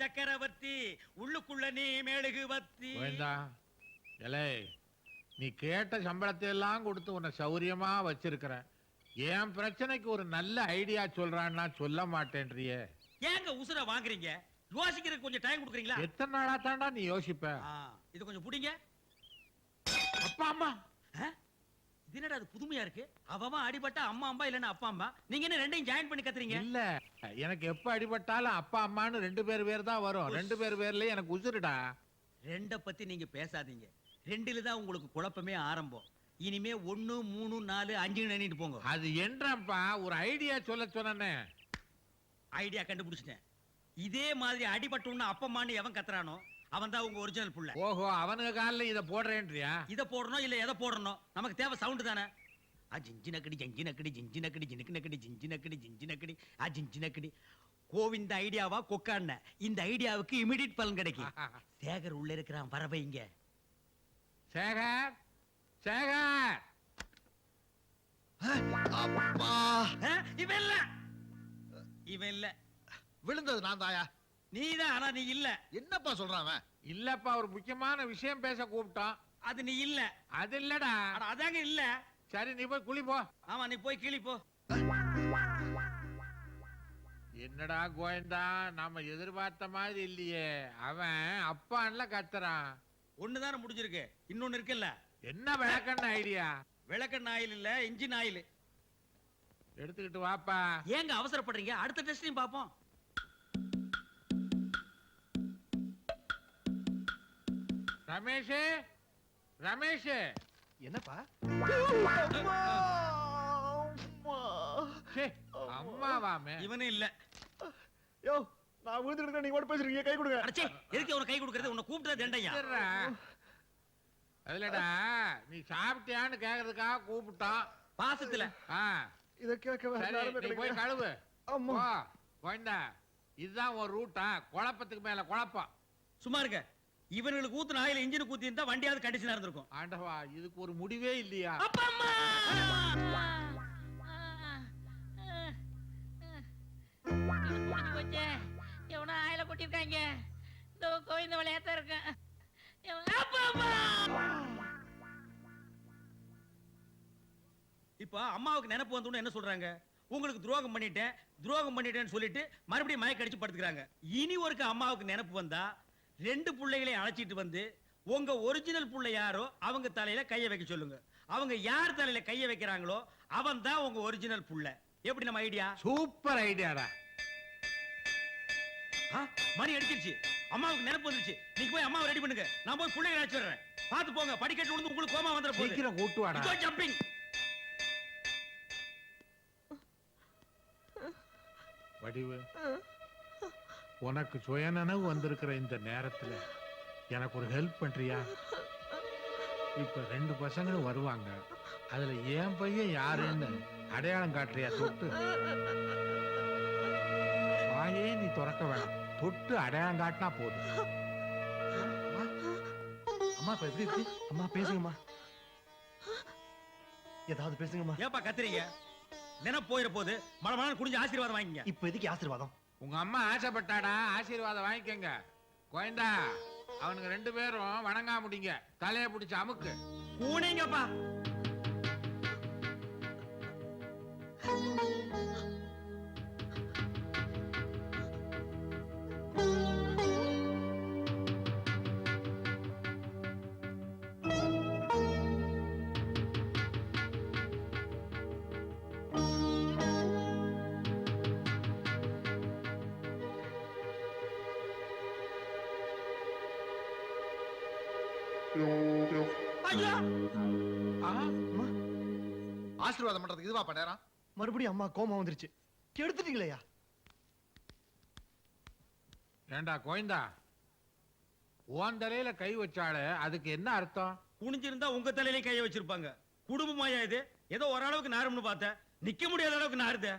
சக்கரவர்த்தி உள்ளுக்குள்ள நீ மெழுகுவர்த்தி. நீ கேட்ட சம்பளத்தை எல்லாம் கொடுத்து உன்னை சௌரியமா வச்சிருக்கிற. என் பிரச்சனைக்கு ஒரு நல்ல ஐடியா சொல்றான்னா சொல்ல மாட்டேன்றியே. ஏங்க உசுர வாங்குறீங்க? யோசிக்கிறதுக்கு கொஞ்சம் டைம் கொடுக்குறீங்களா? எத்தனை நாளா தாண்டா நீ யோசிப்ப? இது கொஞ்சம் புடிங்க. அப்பா அம்மா இது என்னடா அது புதுமையா இருக்கு? அவன் அடிபட்டா அம்மா அம்மா இல்லன்னா அப்பா அம்மா, நீங்க என்ன ரெண்டையும் ஜாயின் பண்ணி கத்துறீங்க? இல்ல, எனக்கு எப்ப அடிபட்டாலும் அப்பா அம்மான்னு ரெண்டு பேர் தான் வரும். ரெண்டு பேர்லயே எனக்கு உசுருடா. ரெண்ட பத்தி நீங்க பேசாதீங்க. ரெண்டுல தான் உங்களுக்கு குழப்பமே ஆரம்பம். இனிமே 1 3 4 5 எண்ணிட்டு போங்க. அது என்றப்பா ஒரு ஐடியா சொல்ல சொன்னே. ஐடியா கண்டுபிடிச்சிட்டேன். இதே மாதிரி அடிபட்டோன்னு அப்பம்மான்னு எவன் கத்துறானோ அவன் தான் உங்க ஒரிஜினல் புள்ள. ஓஹோ, அவனுக்கு காலில் இதை போடுறேன்றியா? இதை போடணும் இல்ல எதை போடணும்? நமக்கு தேவை சவுண்ட் தானே. ஜிஞ்சினக்கடி ஜிஞ்சினக்கடி ஜிஞ்சினக்கடி ஜினுக்குனக்கடி ஜிஞ்சினக்கடி ஜிஞ்சினக்கடி ஜிஞ்சினக்கடி. கோவிந்த ஐடியாவா கொக்கான இந்த ஐடியாவுக்கு இமிடியட் பலன் கிடைக்கும். சேகர் உள்ள இருக்கிறான், வர வைங்க. சேகர், சேகர். அப்பா, இவன் இல்ல, இவன் இல்ல. விழுந்தது நான் தாயா. நீதான், ஆனா நீ இல்ல. என்னப்பா சொல்றான் அவன்? இல்லப்பா, ஒரு முக்கியமான விஷயம் பேச கூப்பிட்டான். அது நீ இல்ல. அது இல்லடா. அதாங்க இல்ல. சரி, நீ போய் குளி போ. ஆமா, நீ போய் கிளி போ. என்னடா கோயந்தா, நாம எதிர்பார்த்த மாதிரி இல்லையே. அவன் அப்பான்ல கத்துறான். ஒண்ணுதானே முடிஞ்சிருக்கு, இன்னொன்னு இருக்குல்ல. என்ன விளக்கண்ண ஐடியா? விளக்கண்ண ஆயில் இல்ல, இன்ஜின் ஆயில். எடுத்துக்கிட்டு வாப்பா. ஏங்க அவசரப்படுறீங்க? அடுத்த டெஸ்டையும் பாப்போம். ரமேஷ், ரமேஷ். என்னப்பா? அம்மாவாமே. இவனே இல்ல. யோ, நான் விழுந்துட்டு நீங்க ஓட பேசுறீங்க, கை கொடுங்க. அடச்சே, எதுக்கு அவன கை கொடுக்கறது? உன்னை கூப்பிட்டது தண்டையா? அதுலடா, நீ சாப்பிட்டியான்னு கேக்குறதுக்காக கூப்பிட்டான். பாசத்துல. இத கேட்க நீ போய் கழுவு. அம்மா. கோயந்தா, இதுதான் ஒரு ரூட்டா? குழப்பத்துக்கு மேல குழப்பம். சும்மா இருக்க. இவனுக்கு ஊத்துன ஆயில் இன்ஜின் ஊத்தி இருந்தா வண்டியாவது கண்டிஷனா இருந்திருக்கும். ஆண்டவா, இதுக்கு ஒரு முடிவே இல்லையா? அப்பா அம்மா. எவனோ ஆயில கொட்டிருக்காங்க. இந்த கோவிந்த விளையாட்டா இருக்கேன். இப்ப அம்மாவுக்கு நினைப்பு வந்தோன்னு என்ன சொல்றாங்க? உங்களுக்கு துரோகம் பண்ணிட்டேன்னு சொல்லிட்டு மறுபடியும் மயக்க அடிச்சு படுத்துக்கிறாங்க. இனி ஒருக்க அம்மாவுக்கு நினைப்பு வந்தா 2 பிள்ளைகளை அழைச்சிட்டு வந்து உங்க ஒரிஜினல் புள்ள யாரோ அவங்க தலையில கைய வைக்க சொல்லுங்க. அவங்க யார் தலையில கைய வைக்கிறாங்களோ அவன் தான் உங்க ஒரிஜினல் புள்ள. எப்படி நம்ம ஐடியா? சூப்பர் ஐடியாடா. மணி அடிச்சிருச்சு. அம்மாவுக்கு நினைப்பு வந்துருச்சு. நீங்க போய் அம்மாவை ரெடி பண்ணுங்க. நான் போய் பிள்ளைகளை அழைச்சு வர்றேன். பார்த்து போங்க, படிக்கட்டு விழுந்து உங்களுக்கு கோமா வந்துற போகுது. சீக்கிரம் கூட்டு வாடா. இதோ ஜம்பிங். வடிவு, உனக்கு சுயநனவு வந்திருக்கிற இந்த நேரத்துல எனக்கு ஒரு ஹெல்ப் பண்றியா? இப்ப 2 பசங்களும் வருவாங்க. அதுல என் பையன் யாருன்னு அடையாளம் காட்டுறியா? தொட்டு வாயே நீ திறக்க வேணாம். தொட்டு அடையாளம் காட்டினா போதும். அம்மா, இப்ப எப்படி இருக்கு? அம்மா பேசுங்கம்மா, ஏதாவது பேசுங்கம்மா. ஏப்பா கத்துறீங்க? நினைப்பு போயிட போது மழை குடிஞ்சு ஆசீர்வாதம் வாங்கிங்க. இப்ப எதுக்கு ஆசீர்வாதம்? உங்க அம்மா ஆசைப்பட்டாடா, ஆசீர்வாதம் வாங்கிக்கங்க. கோயந்தா, அவனுங்க 2 பேரும் வணங்கா முடிங்க. தலையை பிடிச்சு அமுக்கு. கூனிங்கப்பா. ஆசீர்வாதம் பண்றதுக்கு இதுவா நேரம்? மறுபடியும் அம்மா கோமா வந்துருச்சு. கெடுத்துட்டீங்களா? ஏண்டா கோயந்தா, உன் தலையில கை வச்சாலே அதுக்கு என்ன அர்த்தம்? குனிஞ்சிருந்தா உங்க தலையிலே கைய வச்சிருப்பாங்க. குடும்பமாயா இது? ஏதோ ஓரளவுக்கு நாரும்னு பார்த்தேன். நிக்க முடியாத அளவுக்கு நாருதே.